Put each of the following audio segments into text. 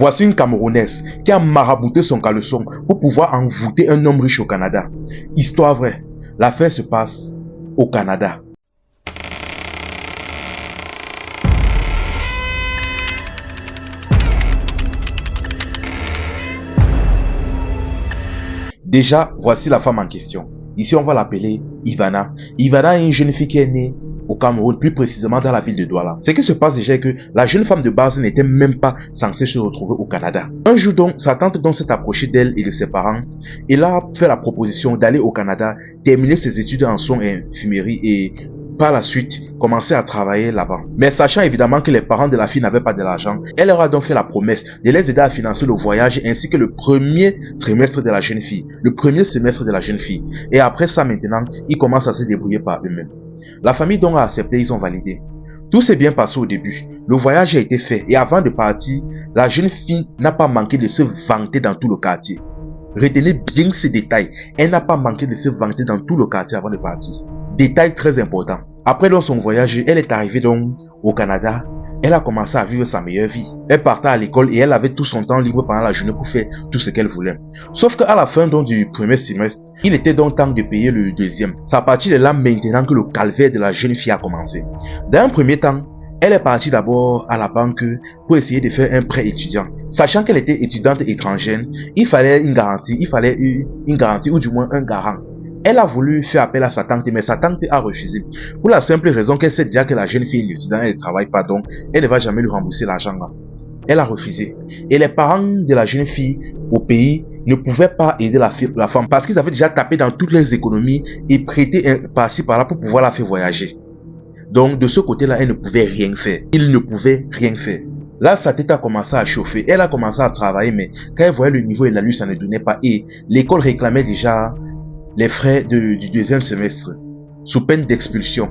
Voici une Camerounaise qui a marabouté son caleçon pour pouvoir envoûter un homme riche au Canada. Histoire vraie, l'affaire se passe au Canada. Déjà, voici la femme en question. Ici, on va l'appeler Ivana. Ivana est une jeune fille qui est née au Cameroun, plus précisément dans la ville de Douala. Ce qui se passe déjà est que la jeune femme de base n'était même pas censée se retrouver au Canada. Un jour donc, sa tante donc s'est approchée d'elle et de ses parents. Elle a fait la proposition d'aller au Canada, terminer ses études en soins et infirmerie et par la suite commencer à travailler là-bas. Mais sachant évidemment que les parents de la fille n'avaient pas de l'argent, elle leur a donc fait la promesse de les aider à financer le voyage ainsi que le premier trimestre de la jeune fille, le premier semestre de la jeune fille. Et après ça maintenant, ils commencent à se débrouiller par eux-mêmes. La famille donc a accepté, ils ont validé. Tout s'est bien passé au début. Le voyage a été fait et avant de partir, la jeune fille n'a pas manqué de se vanter dans tout le quartier. Retenez bien ces détails. Elle n'a pas manqué de se vanter dans tout le quartier avant de partir. Détail très important. Après dans son voyage, elle est arrivée donc au Canada. Elle a commencé à vivre sa meilleure vie. Elle partait à l'école et elle avait tout son temps libre pendant la journée pour faire tout ce qu'elle voulait. Sauf qu'à la fin donc du premier semestre, il était donc temps de payer le deuxième. C'est à partir de là maintenant que le calvaire de la jeune fille a commencé. Dans un premier temps, elle est partie d'abord à la banque pour essayer de faire un prêt étudiant. Sachant qu'elle était étudiante étrangère, il fallait une garantie ou du moins un garant. Elle a voulu faire appel à sa tante, mais sa tante a refusé. Pour la simple raison qu'elle sait déjà que la jeune fille est étudiante, elle ne travaille pas, donc elle ne va jamais lui rembourser l'argent là. Elle a refusé. Et les parents de la jeune fille au pays ne pouvaient pas aider la femme parce qu'ils avaient déjà tapé dans toutes les économies et prêté par-ci par-là pour pouvoir la faire voyager. Donc de ce côté-là, elle ne pouvait rien faire. Il ne pouvait rien faire. Là, sa tête a commencé à chauffer. Elle a commencé à travailler, mais quand elle voyait le niveau et la lutte, ça ne donnait pas. Et l'école réclamait déjà les frais du deuxième semestre, sous peine d'expulsion.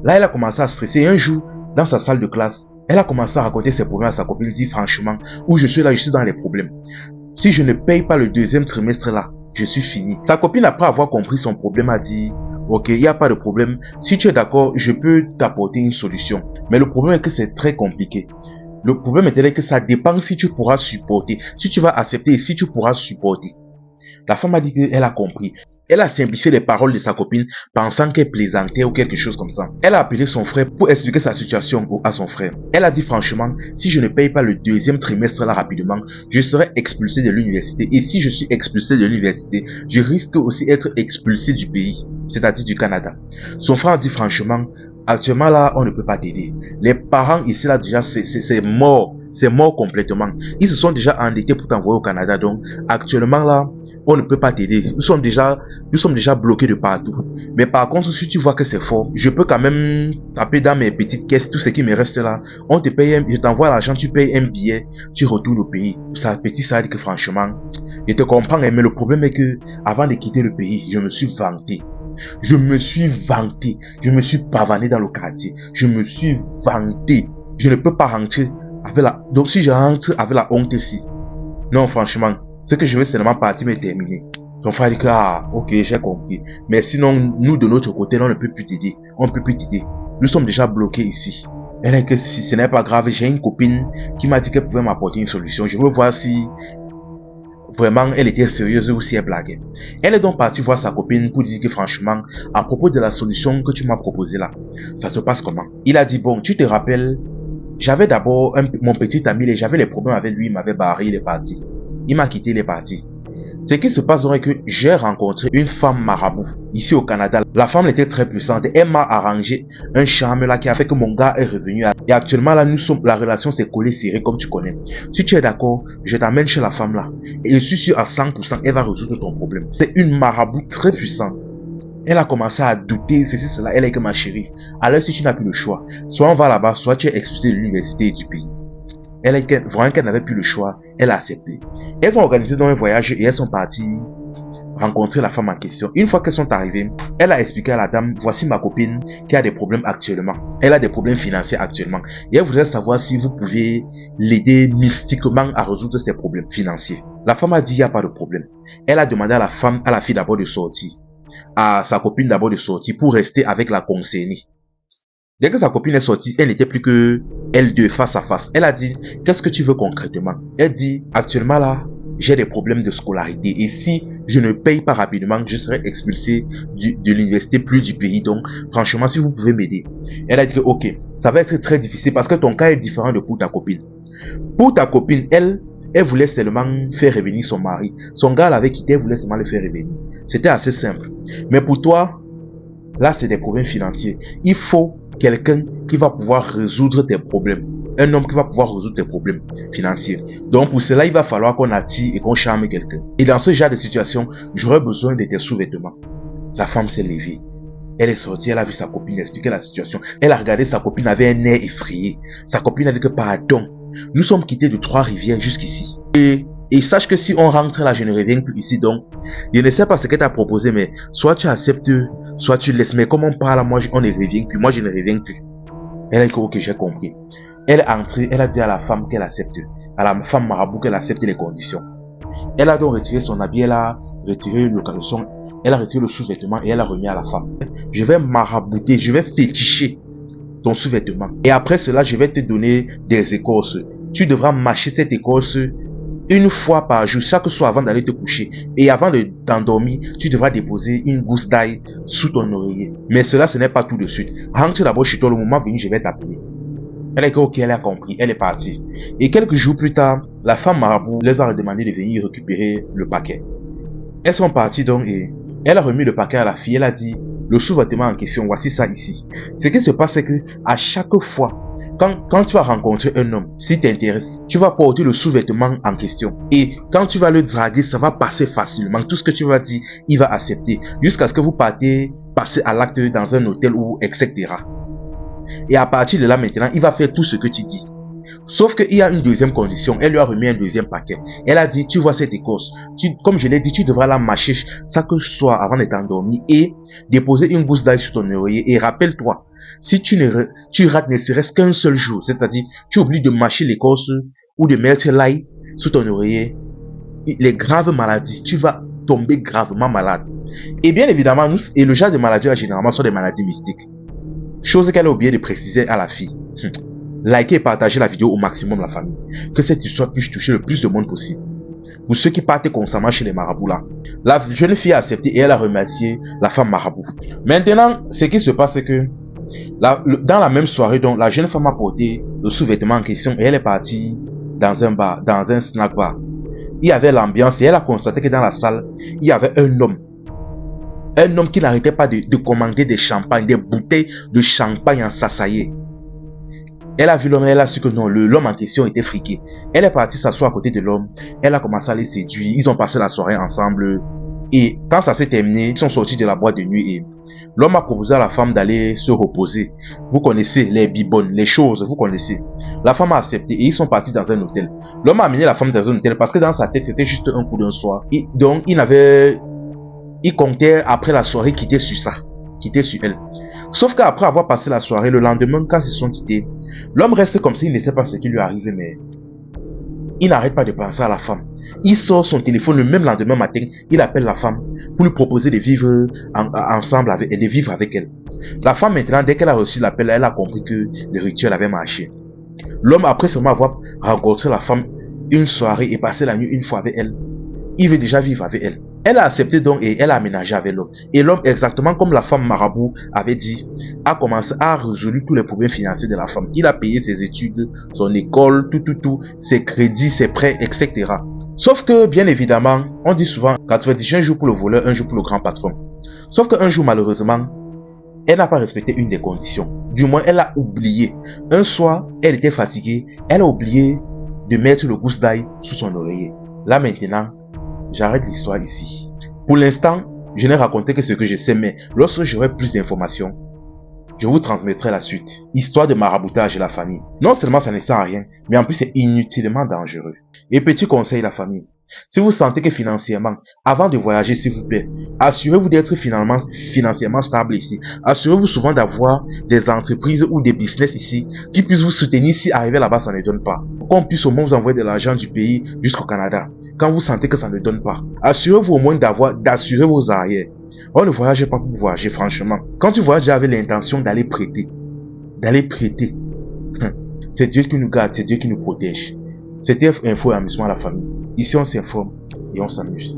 Là, elle a commencé à stresser. Et un jour, dans sa salle de classe, elle a commencé à raconter ses problèmes à sa copine. Elle dit franchement, où je suis là, je suis dans les problèmes. Si je ne paye pas le deuxième trimestre là, je suis fini. Sa copine, après avoir compris son problème, a dit ok, il n'y a pas de problème. Si tu es d'accord, je peux t'apporter une solution. Mais le problème est que c'est très compliqué. Le problème est que ça dépend si tu pourras supporter, si tu vas accepter et si tu pourras supporter. La femme a dit qu'elle a compris. Elle a simplifié les paroles de sa copine pensant qu'elle plaisantait ou quelque chose comme ça. Elle a appelé son frère pour expliquer sa situation à son frère. Elle a dit franchement, si je ne paye pas le deuxième trimestre là rapidement, je serai expulsé de l'université. Et si je suis expulsé de l'université, je risque aussi d'être expulsé du pays, c'est-à-dire du Canada. Son frère a dit franchement, actuellement là, on ne peut pas t'aider. Les parents ici là déjà, c'est mort. C'est mort complètement. Ils se sont déjà endettés pour t'envoyer au Canada. Donc actuellement là, on ne peut pas t'aider. Nous sommes déjà bloqués de partout. Mais par contre, si tu vois que c'est fort, je peux quand même taper dans mes petites caisses tout ce qui me reste là. On te paye, je t'envoie l'argent, tu payes un billet, tu retournes au pays. Ça, petit, ça dit que franchement, je te comprends, mais le problème est que avant de quitter le pays, je me suis vanté. Je me suis pavané dans le quartier. Je me suis vanté. Je ne peux pas rentrer avec la... Donc si je rentre avec la honte ici, non franchement, ce que je veux seulement partir mais terminer. Ton frère dit que ok, j'ai compris. Mais sinon, nous de notre côté, on ne peut plus t'aider. On ne peut plus t'aider. Nous sommes déjà bloqués ici. Elle est que si ce n'est pas grave, j'ai une copine qui m'a dit qu'elle pouvait m'apporter une solution. Je veux voir si vraiment elle était sérieuse ou si elle blaguait. Elle est donc partie voir sa copine pour dire que franchement, à propos de la solution que tu m'as proposée là, ça se passe comment? Il a dit bon, tu te rappelles, j'avais d'abord mon petit ami et j'avais les problèmes avec lui, il m'avait barré, il est parti. Il m'a quitté, il est parti. Ce qui se passe donc est que j'ai rencontré une femme marabout ici au Canada. La femme était très puissante. Elle m'a arrangé un charme là qui a fait que mon gars est revenu. Et actuellement là, la relation s'est collée serrée comme tu connais. Si tu es d'accord, je t'amène chez la femme là. Et je suis sûr à 100%, elle va résoudre ton problème. C'est une marabout très puissante. Elle a commencé à douter, ceci, cela. Elle est que ma chérie. Alors si tu n'as plus le choix, soit on va là-bas, soit tu es expulsé de l'université et du pays. Elle est vraiment qu'elle n'avait plus le choix, elle a accepté. Elles ont organisé donc un voyage et elles sont parties rencontrer la femme en question. Une fois qu'elles sont arrivées, elle a expliqué à la dame, voici ma copine qui a des problèmes actuellement. Elle a des problèmes financiers actuellement. Et elle voudrait savoir si vous pouvez l'aider mystiquement à résoudre ses problèmes financiers. La femme a dit, il n'y a pas de problème. Elle a demandé à la fille d'abord de sortir. À sa copine d'abord de sortir pour rester avec la concernée. Dès que sa copine est sortie, elle n'était plus que elle deux face à face. Elle a dit, qu'est-ce que tu veux concrètement? Elle dit, actuellement là, j'ai des problèmes de scolarité et si je ne paye pas rapidement, je serai expulsé de l'université, plus du pays. Donc, franchement, si vous pouvez m'aider. Elle a dit que, ok, ça va être très difficile parce que ton cas est différent de pour ta copine. Pour ta copine, elle voulait seulement faire revenir son mari. Son gars l'avait quitté, elle voulait seulement le faire revenir. C'était assez simple. Mais pour toi, là, c'est des problèmes financiers. Il faut quelqu'un qui va pouvoir résoudre tes problèmes. Un homme qui va pouvoir résoudre tes problèmes financiers. Donc pour cela, il va falloir qu'on attire et qu'on charme quelqu'un. Et dans ce genre de situation, j'aurais besoin de tes sous-vêtements. La femme s'est levée. Elle est sortie, elle a vu sa copine expliquer la situation. Elle a regardé sa copine avec un air effrayé. Sa copine a dit que pardon, nous sommes quittés de Trois-Rivières jusqu'ici. Et sache que si on rentre là, je ne reviens plus ici. Donc, je ne sais pas ce qu'elle t'a proposé, mais soit tu acceptes, soit tu laisses. Mais comme on parle, moi, on ne revient plus. Moi, je ne reviens plus. Elle a dit que, ok, j'ai compris. Elle est entrée, elle a dit à la femme qu'elle accepte. À la femme marabout qu'elle accepte les conditions. Elle a donc retiré son habit, elle a retiré le caleçon, elle a retiré le sous-vêtement et elle a remis à la femme. Je vais marabouter, je vais féticher ton sous-vêtement. Et après cela, je vais te donner des écorces. Tu devras mâcher cette écorce une fois par jour, chaque soir avant d'aller te coucher. Et avant de t'endormir, tu devras déposer une gousse d'ail sous ton oreiller. Mais cela, ce n'est pas tout de suite. Rentre d'abord chez toi, le moment venu, je vais t'appeler. Elle a dit ok, elle a compris, elle est partie. Et quelques jours plus tard, la femme marabout les a demandé de venir récupérer le paquet. Elles sont parties donc et elle a remis le paquet à la fille. Elle a dit, le sous-vêtement en question, voici ça ici. Ce qui se passe, c'est que à chaque fois, quand tu vas rencontrer un homme, si t'intéresse, tu vas porter le sous-vêtement en question. Et quand tu vas le draguer, ça va passer facilement. Tout ce que tu vas dire, il va accepter. Jusqu'à ce que vous partez, passer à l'acte dans un hôtel ou etc. Et à partir de là maintenant, il va faire tout ce que tu dis. Sauf qu'il y a une deuxième condition. Elle lui a remis un deuxième paquet. Elle a dit, tu vois cette écorce. Comme je l'ai dit, tu devras la mâcher chaque soir avant de t'endormir et déposer une gousse d'ail sur ton oreiller. Et rappelle-toi, si tu rates ne serait-ce qu'un seul jour, c'est-à-dire tu oublies de mâcher l'écorce ou de mettre l'ail sous ton oreiller, les graves maladies, tu vas tomber gravement malade. Et bien évidemment, et le genre de maladies là, généralement sont des maladies mystiques. Chose qu'elle a oublié de préciser à la fille. Likez et partagez la vidéo au maximum la famille. Que cette histoire puisse toucher le plus de monde possible. Pour ceux qui partent constamment chez les marabouts là. La jeune fille a accepté et elle a remercié la femme marabout. Maintenant, ce qui se passe c'est que dans la même soirée, donc, la jeune femme a porté le sous-vêtement en question et elle est partie dans un bar, dans un snack bar. Il y avait l'ambiance et elle a constaté que dans la salle, il y avait un homme. Un homme qui n'arrêtait pas de commander des champagnes, des bouteilles de champagne en sassaillé. Elle a vu l'homme et elle a su que non, l'homme en question était friqué. Elle est partie s'asseoir à côté de l'homme. Elle a commencé à les séduire. Ils ont passé la soirée ensemble. Et quand ça s'est terminé, ils sont sortis de la boîte de nuit et l'homme a proposé à la femme d'aller se reposer. Vous connaissez les bibonnes, les choses, vous connaissez. La femme a accepté et ils sont partis dans un hôtel. L'homme a amené la femme dans un hôtel parce que dans sa tête, c'était juste un coup d'un soir. Et donc, il comptait après la soirée quitter sur ça, quitter sur elle. Sauf qu'après avoir passé la soirée, le lendemain, quand ils se sont quittés, l'homme reste comme s'il ne sait pas ce qui lui arrive, mais il n'arrête pas de penser à la femme. Il sort son téléphone le même lendemain matin, il appelle la femme pour lui proposer de vivre ensemble avec elle, de vivre avec elle. La femme maintenant, dès qu'elle a reçu l'appel, elle a compris que le rituel avait marché. L'homme, après seulement avoir rencontré la femme une soirée et passé la nuit une fois avec elle, il veut déjà vivre avec elle. Elle a accepté donc et elle a aménagé avec l'homme. Et l'homme, exactement comme la femme marabout avait dit, a commencé à résoudre tous les problèmes financiers de la femme. Il a payé ses études, son école, tout, ses crédits, ses prêts, etc. Sauf que, bien évidemment, on dit souvent 91 jours pour le voleur, un jour pour le grand patron. Sauf qu'un jour, malheureusement, elle n'a pas respecté une des conditions. Du moins, elle a oublié. Un soir, elle était fatiguée. Elle a oublié de mettre le gousse d'ail sous son oreiller. Là maintenant, j'arrête l'histoire ici. Pour l'instant, je n'ai raconté que ce que je sais, mais lorsque j'aurai plus d'informations, je vous transmettrai la suite. Histoire de maraboutage de la famille. Non seulement ça ne sert à rien, mais en plus c'est inutilement dangereux. Et petit conseil la famille. Si vous sentez que financièrement, avant de voyager s'il vous plaît, assurez-vous d'être financièrement stable ici. Assurez-vous souvent d'avoir des entreprises ou des business ici qui puissent vous soutenir si arriver là-bas ça ne donne pas. Qu'on puisse au moins vous envoyer de l'argent du pays jusqu'au Canada. Quand vous sentez que ça ne donne pas, assurez-vous au moins d'assurer vos arrières. On ne voyage pas pour voyager franchement. Quand tu voyages avec l'intention d'aller prêter, d'aller prêter. C'est Dieu qui nous garde, c'est Dieu qui nous protège. C'était Info et Amusement à la famille. Ici, on s'informe et on s'amuse.